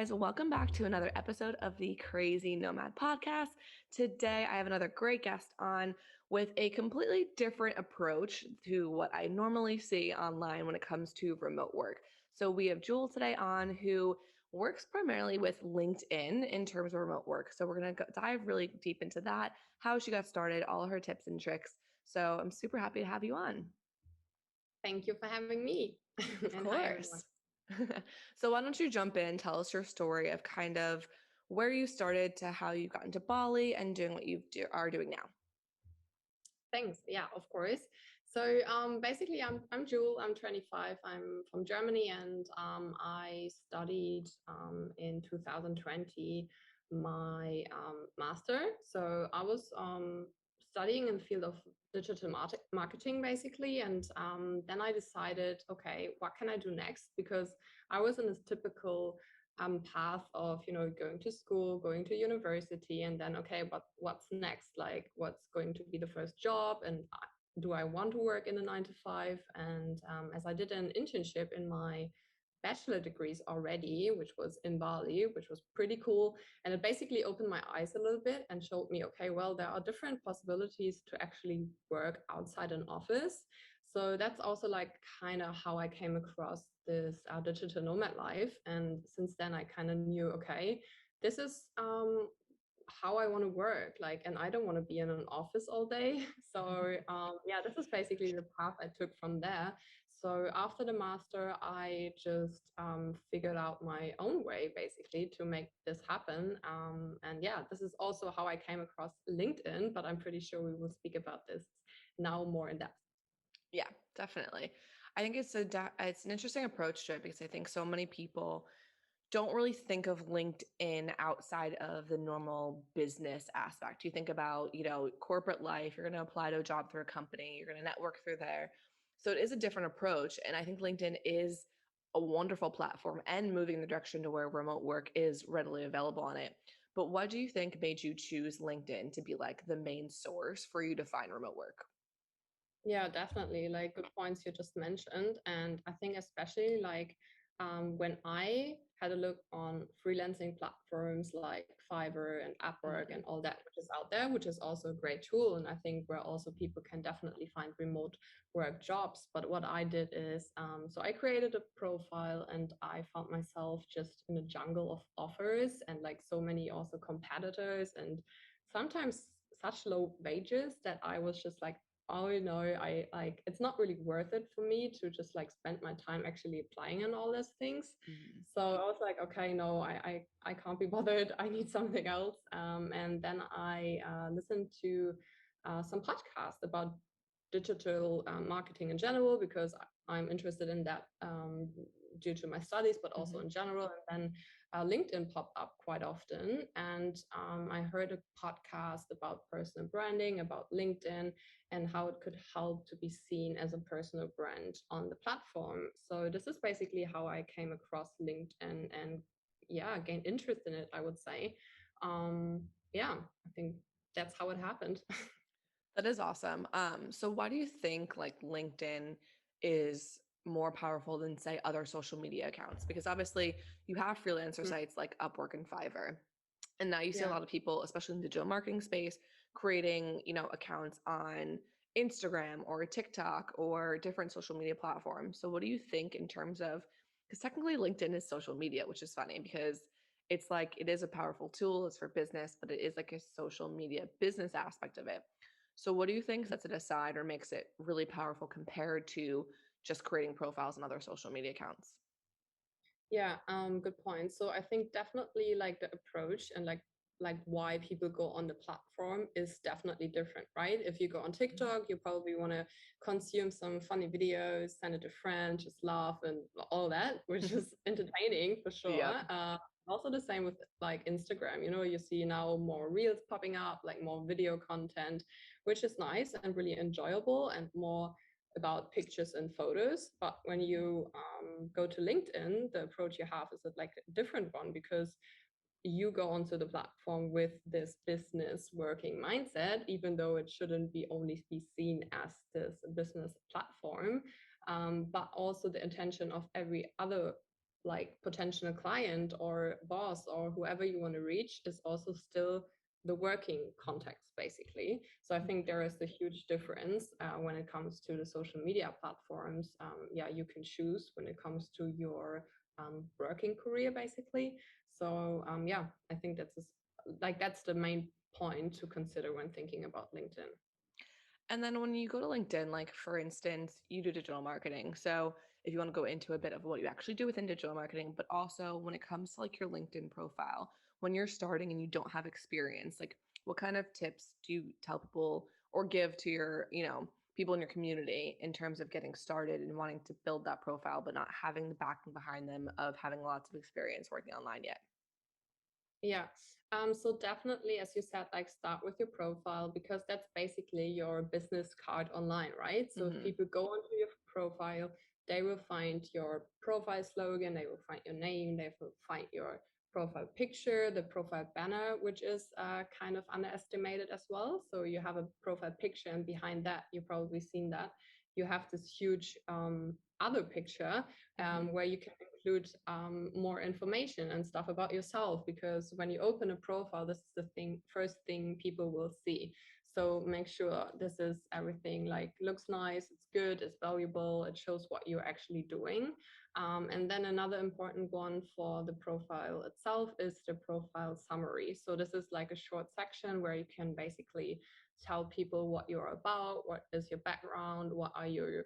guys, welcome back to another episode of the Crazy Nomad podcast. Today, I have another great guest on with a completely different approach to what I normally see online when it comes to remote work. So, we have Jewel today on who works primarily with LinkedIn in terms of remote work. So, we're going to dive really deep into that, how she got started, all her tips and tricks. So, I'm super happy to have you on. Thank you for having me. Of And hi, everyone. course. So why don't you jump in, tell us your story of kind of where you started to how you got into Bali and doing what are doing now. Thanks. Yeah, of course. So basically, I'm Jewel. I'm 25. I'm from Germany, and I studied in 2020 my master. So I was studying in the field of digital marketing, basically, and then I decided, okay, what can I do next? Because I was in this typical path of going to school, going to university, and then okay, but what's next? Like, what's going to be the first job, and do I want to work in a 9 to 5? And as I did an internship in my bachelor degrees already, which was in Bali, which was pretty cool. And it basically opened my eyes a little bit and showed me, okay, well, there are different possibilities to actually work outside an office. So that's also like kind of how I came across this digital nomad life. And since then, I kind of knew, okay, this is how I want to work. Like, and I don't want to be in an office all day. So yeah, this is basically the path I took from there. So after the master, I just figured out my own way basically to make this happen. And yeah, this is also how I came across LinkedIn, but I'm pretty sure we will speak about this now more in depth. Yeah, definitely. I think it's an interesting approach to it because I think so many people don't really think of LinkedIn outside of the normal business aspect. You think about, corporate life, you're going to apply to a job through a company, you're going to network through there. So it is a different approach. And I think LinkedIn is a wonderful platform and moving in the direction to where remote work is readily available on it. But what do you think made you choose LinkedIn to be like the main source for you to find remote work? Yeah, definitely. Like good points you just mentioned. And I think especially like when I had a look on freelancing platforms like Fiverr and Upwork and all that, which is out there, which is also a great tool. And I think where also people can definitely find remote work jobs. But what I did is, so I created a profile and I found myself just in a jungle of offers and like so many also competitors and sometimes such low wages that I was just like, oh no, I like it's not really worth it for me to just like spend my time actually applying on all those things. Mhm. So I was like, okay, no, I can't be bothered. I need something else. And then I listened to some podcasts about digital marketing in general because I'm interested in that due to my studies, but also Mhm. in general. And then LinkedIn popped up quite often, and I heard a podcast about personal branding, about LinkedIn, and how it could help to be seen as a personal brand on the platform. So this is basically how I came across LinkedIn and yeah, gained interest in it, I would say. Yeah, I think that's how it happened. That is awesome. So why do you think like LinkedIn is more powerful than say other social media accounts? Because obviously you have freelancer sites like Upwork and Fiverr. And now you see a Yeah. lot of people, especially in the digital marketing space, creating, accounts on Instagram or TikTok or different social media platforms. So what do you think in terms of, because technically LinkedIn is social media, which is funny because it's like it is a powerful tool, it's for business, but it is like a social media business aspect of it. So what do you think sets it aside or makes it really powerful compared to just creating profiles on other social media accounts? Yeah, good point. So I think definitely like the approach and like why people go on the platform is definitely different, right? If you go on TikTok, you probably want to consume some funny videos, send it to friends, just laugh and all that, which is entertaining for sure. Yep. Also the same with like Instagram, you see now more reels popping up, like more video content, which is nice and really enjoyable and more about pictures and photos. But when you go to LinkedIn, the approach you have is like a different one because you go onto the platform with this business working mindset, even though it shouldn't be only be seen as this business platform, but also the intention of every other like potential client or boss or whoever you want to reach is also still the working context basically. So I think there is a huge difference when it comes to the social media platforms. Yeah, you can choose when it comes to your working career basically. So yeah, I think that's the main point to consider when thinking about LinkedIn. And then when you go to LinkedIn, like for instance, you do digital marketing. So if you want to go into a bit of what you actually do within digital marketing, but also when it comes to like your LinkedIn profile, when you're starting and you don't have experience, like what kind of tips do you tell people or give to your, people in your community in terms of getting started and wanting to build that profile, but not having the backing behind them of having lots of experience working online yet? Yeah. So definitely, as you said, like start with your profile because that's basically your business card online, right? So if Hmm. people go onto your profile, they will find your profile slogan, they will find your name, they will find your profile picture, the profile banner, which is kind of underestimated as well. So you have a profile picture, and behind that, you've probably seen that you have this huge other picture Hmm. where you can include more information and stuff about yourself, because when you open a profile, this is the first thing people will see. So make sure this is everything like looks nice, it's good, it's valuable, it shows what you're actually doing. And then another important one for the profile itself is the profile summary. So this is like a short section where you can basically tell people what you're about, what is your background, what are your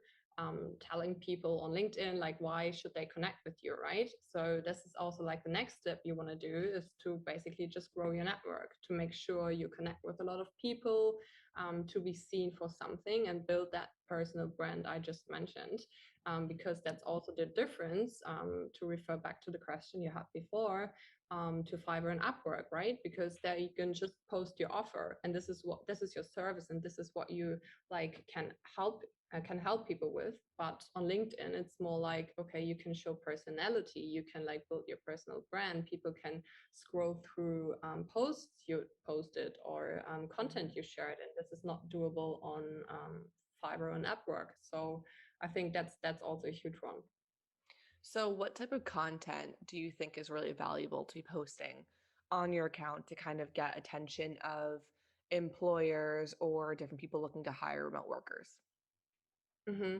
telling people on LinkedIn, like why should they connect with you, right? So this is also like the next step you want to do is to basically just grow your network, to make sure you connect with a lot of people, to be seen for something and build that personal brand I just mentioned. Because that's also the difference, to refer back to the question you had before, to Fiverr and Upwork, right? Because there you can just post your offer, and this is your service, and this is what you like can help people with. But on LinkedIn, it's more like, okay, you can show personality, you can like build your personal brand. People can scroll through posts you posted or content you shared, and this is not doable on Fiverr and Upwork. So I think that's also a huge one. So, what type of content do you think is really valuable to be posting on your account to kind of get attention of employers or different people looking to hire remote workers? Mm-hmm.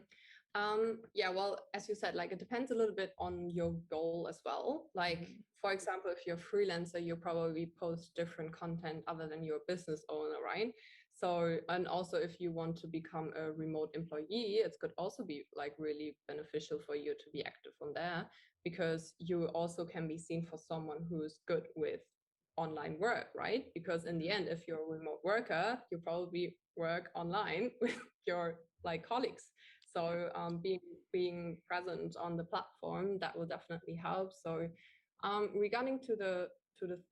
Yeah, well, as you said, like it depends a little bit on your goal as well. Like, Hmm. for example, if you're a freelancer, you probably post different content other than your business owner, right? So, and also if you want to become a remote employee, it could also be like really beneficial for you to be active on there, because you also can be seen for someone who's good with online work, right? Because in the end, if you're a remote worker, you probably work online with your like colleagues. So being present on the platform, that will definitely help. So regarding to the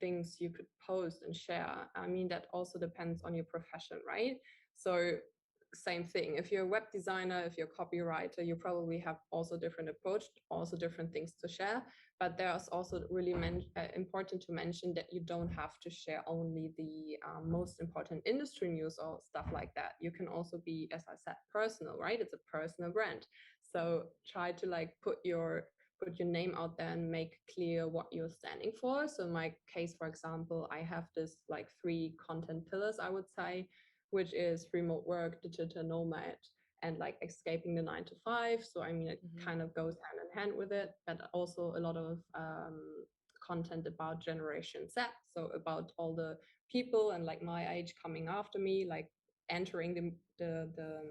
things you could post and share, I mean that also depends on your profession, right? So same thing. If you're a web designer, if you're a copywriter, you probably have also different approach, also different things to share. But there's also really important to mention that you don't have to share only the most important industry news or stuff like that. You can also be, as I said, personal, right? It's a personal brand. So try to like put your name out there and make clear what you're standing for. So in my case, for example, I have this like three content pillars, I would say, which is remote work, digital nomad, and like escaping the 9 to 5. So I mean, it Hmm. kind of goes hand in hand with it, but also a lot of content about Generation Z. So about all the people and like my age coming after me, like entering the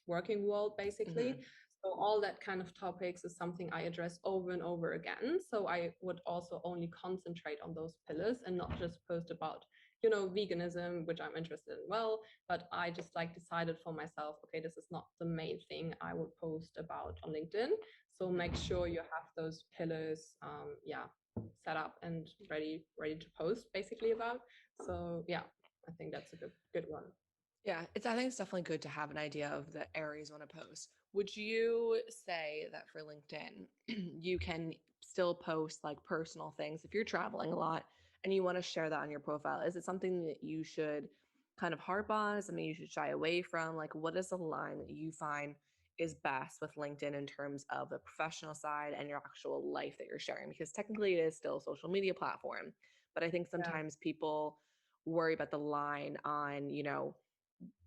working world basically. Hmm. So all that kind of topics is something I address over and over again. So I would also only concentrate on those pillars and not just post about, veganism, which I'm interested in well, but I just like decided for myself, okay, this is not the main thing I would post about on LinkedIn. So make Hmm. sure you have those pillars, yeah, set up and ready to post basically about. So yeah, I think that's a good one. Yeah, I think it's definitely good to have an idea of the areas you want to post. Would you say that for LinkedIn, you can still post like personal things if you're traveling a lot and you want to share that on your profile? Is it something that you should kind of harp on? Is it something you should shy away from? Like, what is the line that you find is best with LinkedIn in terms of the professional side and your actual life that you're sharing? Because technically it is still a social media platform. But I think Yeah. sometimes people worry about the line on,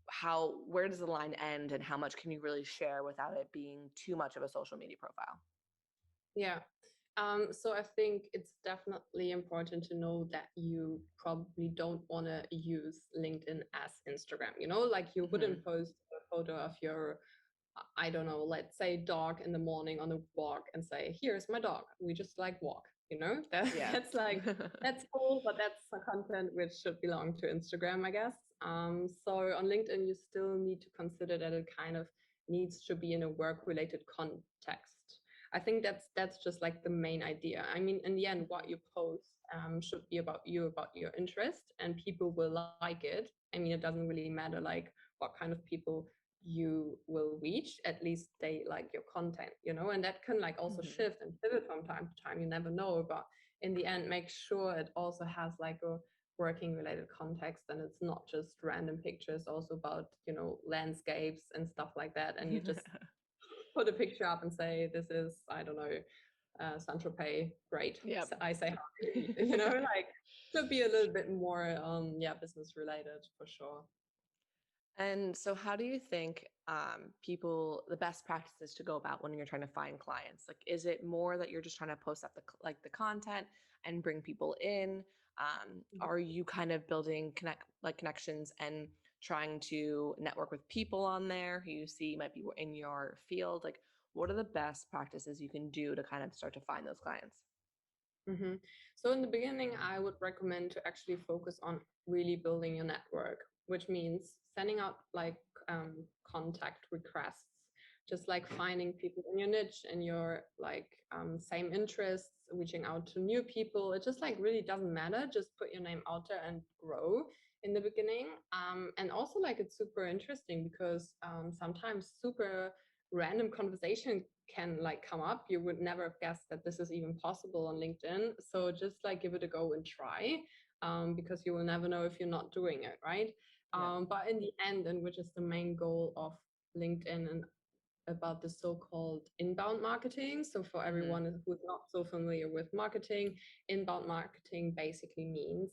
how where does the line end and how much can you really share without it being too much of a social media profile? Yeah. So I think it's definitely important to know that you probably don't want to use LinkedIn as Instagram. Like you Hmm. wouldn't post a photo of your, I don't know, let's say dog in the morning on a walk and say, here's my dog. We just like walk, Yeah. that's like, that's cool, but that's a content which should belong to Instagram, I guess. So on LinkedIn, you still need to consider that it kind of needs to be in a work related context. I think that's just like the main idea. I mean, in the end, what you post should be about you, about your interest, and people will like it. I mean, it doesn't really matter like what kind of people you will reach. At least they like your content, and that can like also Hmm. shift and pivot from time to time. You never know, but in the end, make sure it also has like a working related context and it's not just random pictures also about landscapes and stuff like that, and you just put a picture up and say, this is, I don't know, Saint Tropez, great. Yep. So I say hi, like should be a little bit more, yeah, business related for sure. And so, how do you think people the best practices to go about when you're trying to find clients? Like, is it more that you're just trying to post up the content and bring people in? Are you kind of building connections and trying to network with people on there who you see might be in your field? Like, what are the best practices you can do to kind of start to find those clients? Mm-hmm. So in the beginning, I would recommend to actually focus on really building your network, which means sending out like contact requests, just like finding people in your niche and your like same interests, reaching out to new people. It just like really doesn't matter. Just put your name out there and grow in the beginning. And also like it's super interesting because sometimes super random conversation can like come up. You would never have guessed that this is even possible on LinkedIn. So just like give it a go and try, because you will never know if you're not doing it, right? Yeah. But in the end, and which is the main goal of LinkedIn and about the so-called inbound marketing. So for Hmm. everyone who's not so familiar with marketing, inbound marketing basically means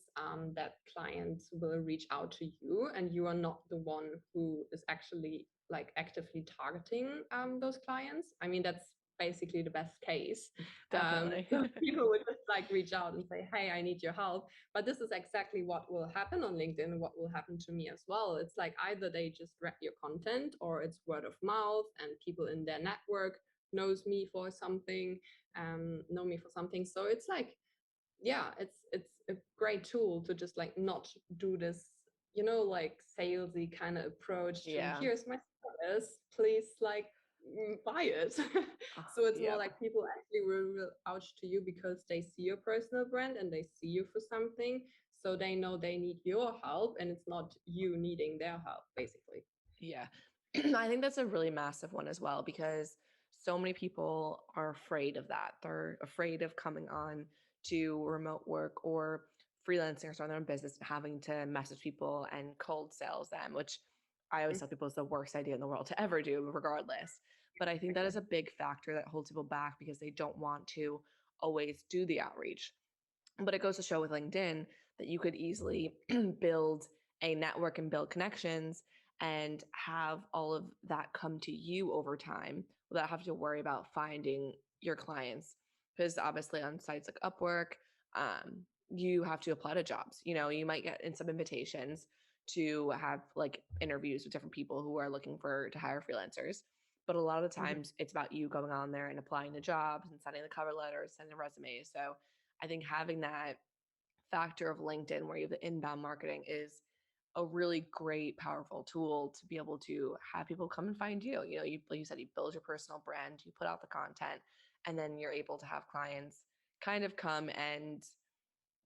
that clients will reach out to you and you are not the one who is actually like actively targeting those clients. I mean, that's basically the best case. Definitely. So people would just like reach out and say, hey, I need your help. But this is exactly what will happen on LinkedIn and what will happen to me as well. It's like either they just read your content or it's word of mouth and people in their network know me for something. So it's like, yeah, it's a great tool to just like not do this, like salesy kind of approach to Yeah. here's my service, please like buy it. So it's more Yep. like people actually will reach out to you because they see your personal brand and they see you for something. So they know they need your help and it's not you needing their help, basically. Yeah. I think that's a really massive one as well because so many people are afraid of that. They're afraid of coming on to remote work or freelancing or starting their own business and having to message people and cold sales them, which I always tell people is the worst idea in the world to ever do, regardless. But I think that Exactly. is a big factor that holds people back because they don't want to always do the outreach. But it goes to show with LinkedIn that you could easily build a network and build connections and have all of that come to you over time without having to worry about finding your clients. Because obviously, on sites like Upwork, you have to apply to jobs. You might get in some invitations to have like interviews with different people who are looking for to hire freelancers. But a lot of Mhm. times it's about you going on there and applying to jobs and sending the cover letters, sending resumes. So I think having that factor of LinkedIn where you have the inbound marketing is a really great, powerful tool to be able to have people come and find you. Like you said, you build your personal brand, you put out the content, and then you're able to have clients kind of come and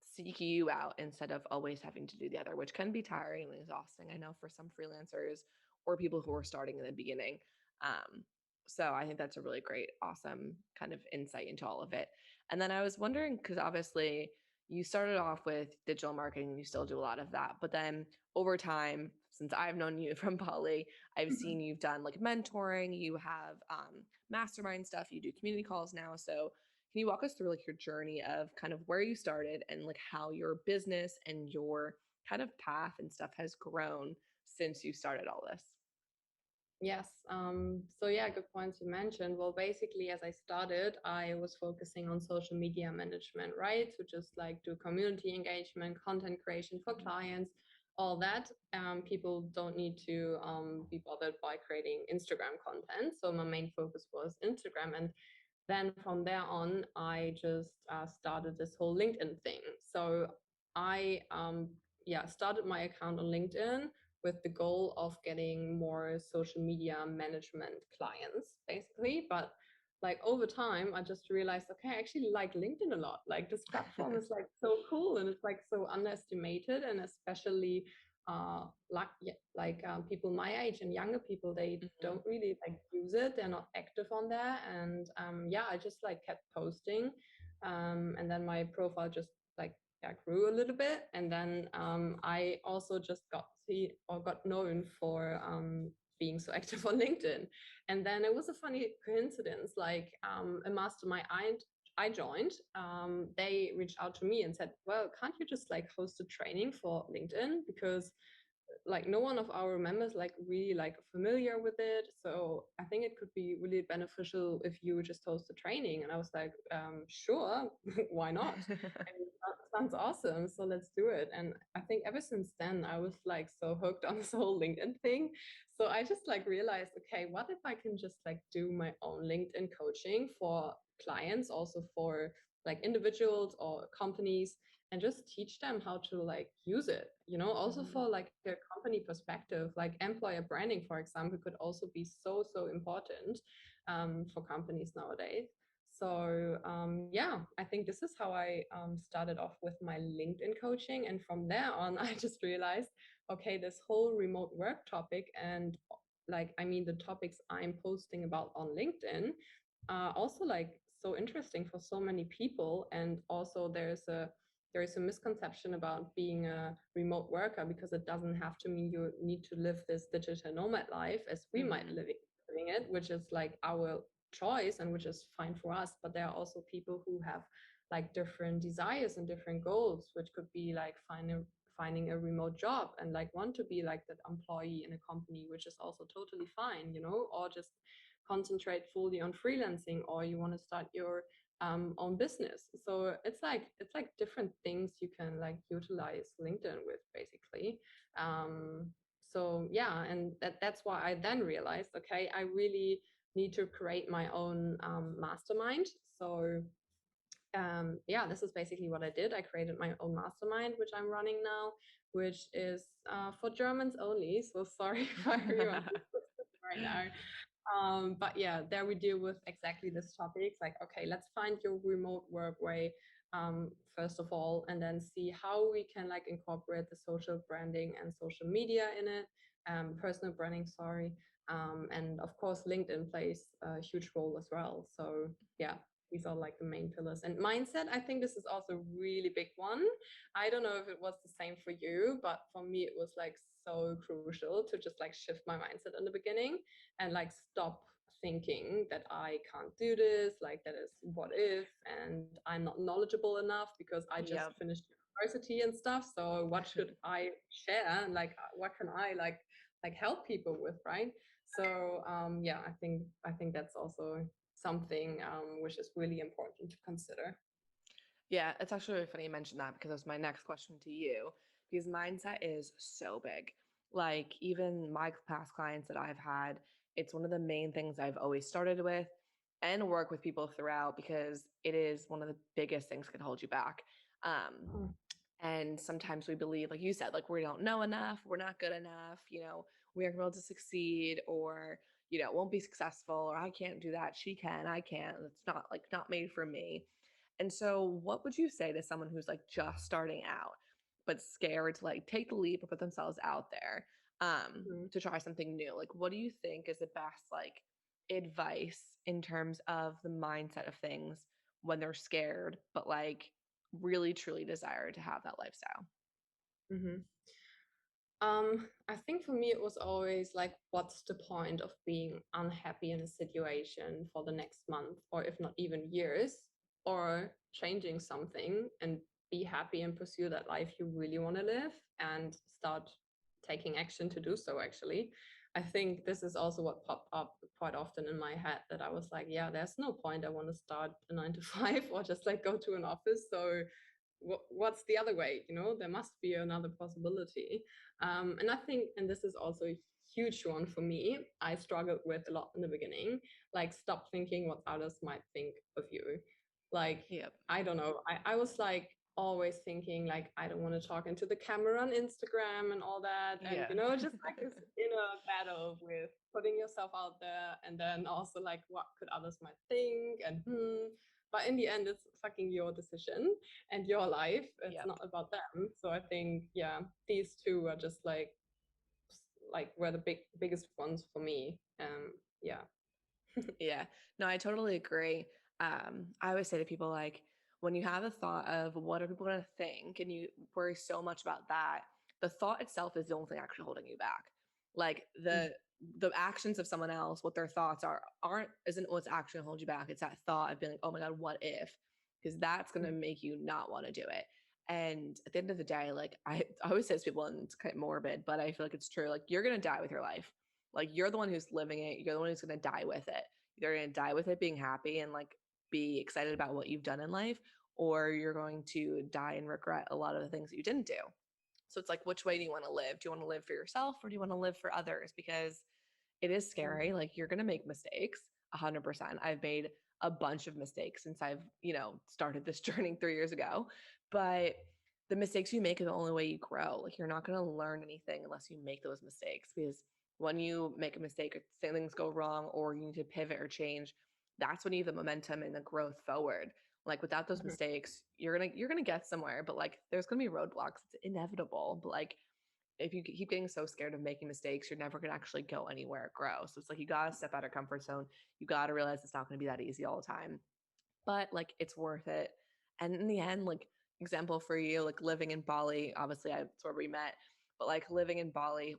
seek you out instead of always having to do the other, which can be tiring and exhausting. I know for some freelancers or people who are starting in the beginning. Um, so I think that's a really great, awesome kind of insight into all of it. And then I was wondering, because obviously you started off with digital marketing, you still do a lot of that, but then over time, since I've known you from Poly, I've Mhm. seen you've done like mentoring, you have mastermind stuff, you do community calls now. So can you walk us through like your journey of kind of where you started and like how your business and your kind of path and stuff has grown since you started all this? Yes. So yeah, good points you mentioned. Well, basically, as I started, I was focusing on social media management, right? So just like do community engagement, content creation for clients, all that. People don't need to be bothered by creating Instagram content. So my main focus was Instagram, and then from there on, I just started this whole LinkedIn thing. So I yeah, started my account on LinkedIn with the goal of getting more social media management clients, basically. But like over time, I just realized, okay, I actually like LinkedIn a lot. Like this platform is like so cool and it's like so underestimated, and especially people my age and younger people, they Mhm. don't really like use it, they're not active on there. And yeah, I just like kept posting, and then my profile just like, yeah, grew a little bit. And then I also just got known for being so active on LinkedIn. And then it was a funny coincidence, like a mastermind I joined, they reached out to me and said, well, can't you just like host a training for LinkedIn? Because like no one of our members like really like familiar with it, so I think it could be really beneficial if you just host a training. And I was like, sure. Why not? And that sounds awesome, so let's do it. And I think ever since then I was like so hooked on this whole LinkedIn thing. So I just like realized, okay, what if I can just like do my own LinkedIn coaching for clients, also for like individuals or companies, and just teach them how to like use it, also Mhm. for like a company perspective. Like employer branding, for example, could also be so important for companies nowadays. So yeah, I think this is how I started off with my LinkedIn coaching. And from there on, I just realized, okay, this whole remote work topic, and like, I mean, the topics I'm posting about on LinkedIn are also like so interesting for so many people. And also there is a misconception about being a remote worker, because it doesn't have to mean you need to live this digital nomad life as we might Mhm. living it, which is like our choice and which is fine for us. But there are also people who have like different desires and different goals, which could be like finding a remote job and like want to be like that employee in a company, which is also totally fine, or just concentrate fully on freelancing, or you want to start your own business. So it's like different things you can like utilize LinkedIn with, basically. Um, so yeah, and that's why I then realized, okay, I really need to create my own mastermind. So yeah, this is basically what I did. I created my own mastermind, which I'm running now, which is for Germans only. So sorry for everyone who's listening right now. But yeah, there we deal with exactly this topics. Like, okay, let's find your remote work way, first of all, and then see how we can like incorporate the social branding and social media in it, personal branding, sorry. And of course, LinkedIn plays a huge role as well. So yeah, these are like the main pillars. And mindset, I think this is also a really big one. I don't know if it was the same for you, but for me, it was like so crucial to just like shift my mindset in the beginning and like stop thinking that I can't do this, like that is what if, and I'm not knowledgeable enough because I just Yep. finished university and stuff. So what should I share? Like what can I like help people with, right? So yeah, I think that's also something which is really important to consider. Yeah, it's actually really funny you mentioned that because that's my next question to you. Because mindset is so big. Like, even my past clients that I've had, it's one of the main things I've always started with and work with people throughout because it is one of the biggest things that can hold you back. Um, Mm. and sometimes we believe, like you said, like we don't know enough, we're not good enough, we aren't able to succeed, or, won't be successful, or I can't do that. She can, I can't. It's not like not made for me. And so, what would you say to someone who's like just starting out, but scared to like take the leap or put themselves out there Mm. to try something new? Like, what do you think is the best like advice in terms of the mindset of things when they're scared, but like really truly desire to have that lifestyle? Mhm. I think for me it was always like, what's the point of being unhappy in a situation for the next month, or if not even years, or changing something and be happy and pursue that life you really want to live and start taking action to do so, actually. I think this is also what popped up quite often in my head, that I was like, yeah, there's no point. I want to start a 9 to 5 or just like go to an office. So what's the other way? There must be another possibility. And I think, and this is also a huge one for me, I struggled with a lot in the beginning, like, stop thinking what others might think of you. Like, Yep. I don't know. I was like always thinking like, I don't want to talk into the camera on Instagram and all that. And, Yeah. just like this inner battle with putting yourself out there. And then also like, what could others might think? And but in the end, it's fucking your decision and your life. It's Yep. not about them. So I think, yeah, these two are just like were the biggest ones for me. Yeah. Yeah. No, I totally agree. I always say to people, like, when you have a thought of what are people going to think and you worry so much about that, the thought itself is the only thing actually holding you back. Like the actions of someone else, what their thoughts aren't isn't what's actually going to hold you back. It's that thought of being like, oh my God, what if? Because that's going to make you not want to do it. And at the end of the day, like I always say to people, and it's kind of morbid, but I feel like it's true. Like, you're going to die with your life. Like, you're the one who's living it. You're the one who's going to die with it. You're going to die with it being happy and like be excited about what you've done in life, or you're going to die and regret a lot of the things that you didn't do. So it's like, which way do you want to live? Do you want to live for yourself, or do you want to live for others? Because it is scary. Like, you're going to make mistakes 100%. I've made a bunch of mistakes since I've, started this journey 3 years ago. But the mistakes you make are the only way you grow. Like, you're not going to learn anything unless you make those mistakes, because when you make a mistake or things go wrong or you need to pivot or change, that's when you have the momentum and the growth forward. Like, without those mistakes, you're gonna get somewhere, but like there's gonna be roadblocks. It's inevitable. But like, if you keep getting so scared of making mistakes, you're never gonna actually go anywhere or grow. So it's like, you gotta step out of comfort zone. You gotta realize it's not gonna be that easy all the time, but like it's worth it. And in the end, like, example for you, like living in Bali, obviously that's where we met, but like living in Bali,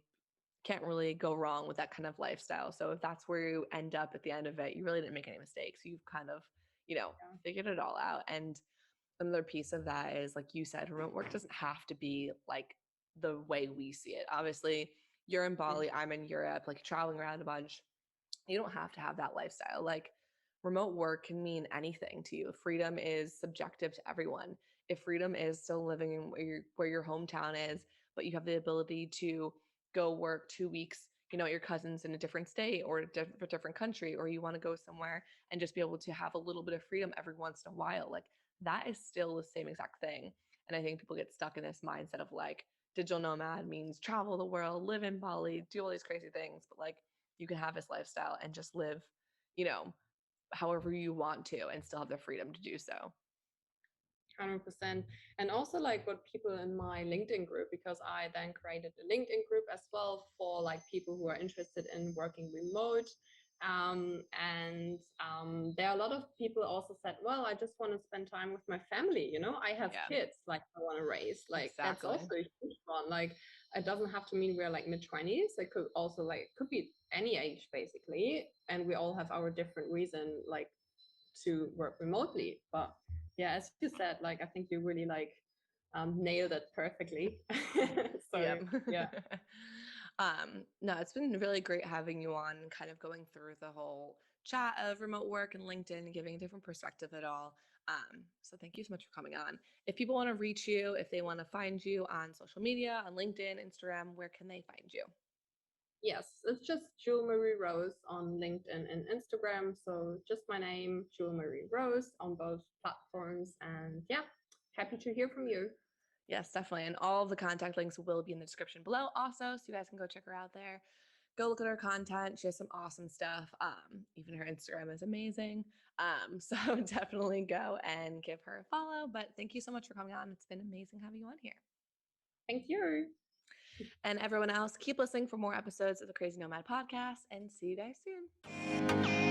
can't really go wrong with that kind of lifestyle. So if that's where you end up at the end of it, you really didn't make any mistakes. You've kind of, you know, Yeah. figured it all out. And another piece of that is, like you said, remote work doesn't have to be like the way we see it. Obviously, you're in Bali, I'm in Europe, like traveling around a bunch. You don't have to have that lifestyle. Like, remote work can mean anything to you. Freedom is subjective to everyone. If freedom is still living in where your hometown is, but you have the ability to go work 2 weeks, at your cousins in a different state or a different country, or you want to go somewhere and just be able to have a little bit of freedom every once in a while, like, that is still the same exact thing. And I think people get stuck in this mindset of like, digital nomad means travel the world, live in Bali, do all these crazy things, but like, you can have this lifestyle and just live, you know, however you want to and still have the freedom to do so. 100%. And also like what people in my LinkedIn group, because I then created a LinkedIn group as well for like people who are interested in working remote. And there are a lot of people also said, well, I just want to spend time with my family. I have Yeah, kids like I want to raise. Like that's exactly. also a huge one. Like it doesn't have to mean we're like mid-20s. It could also like could be any age basically. And we all have our different reason like to work remotely. But yeah, as you said, like I think you really like nailed it perfectly. So Yep. yeah, No, it's been really great having you on and kind of going through the whole chat of remote work and LinkedIn and giving a different perspective at all. So thank you so much for coming on. If people want to reach you, if they want to find you on social media, on LinkedIn, Instagram, where can they find you? yes, it's just Jewel Marie Rose on LinkedIn and Instagram. So just my name, Jewel Marie Rose, on both platforms. And yeah, happy to hear from you. Yes, definitely. And all of the contact links will be in the description below also, so you guys can go check her out there. Go look at her content. She has some awesome stuff. Even her Instagram is amazing. So definitely go and give her a follow. But thank you so much for coming on. It's been amazing having you on here. Thank you. And everyone else, keep listening for more episodes of the Crazy Nomad podcast, and see you guys soon.